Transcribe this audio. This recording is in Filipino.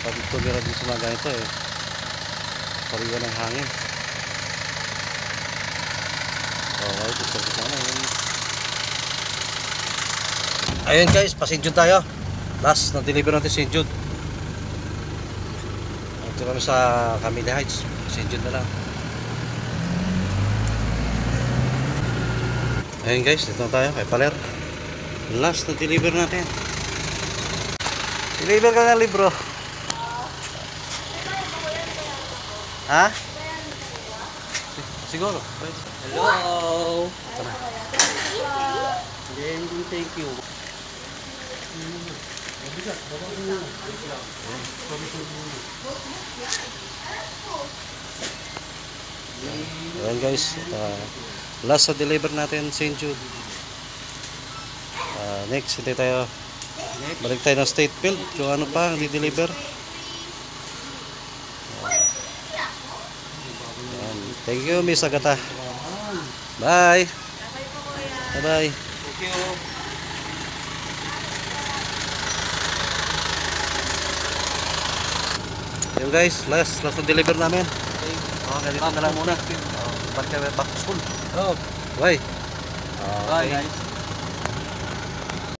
pag tumira din sa mga ganito eh, pariwan ng hangin. Alright, gusto ko sana yun. Ayun guys, pa-St. Jude tayo. Last na deliver natin St. Jude. Ito kami sa Camille Heights. St. Jude na lang. Ayun guys, dito na tayo kay Paler. Last na deliver natin. Deliver ka ng libro. Ha? Siguro. Hello. Ito na. Thank you. Ayan guys, last sa deliver natin St. Jude. Next, hindi tayo balik tayo ng State Field kung ano pa ang di-deliver. Thank you Miss Agata. Bye. Bye bye. Thank you. Yun guys, last na deliver namin. Ganito na lang muna. Ba't kami back to school? Oh, Bye. bye guys.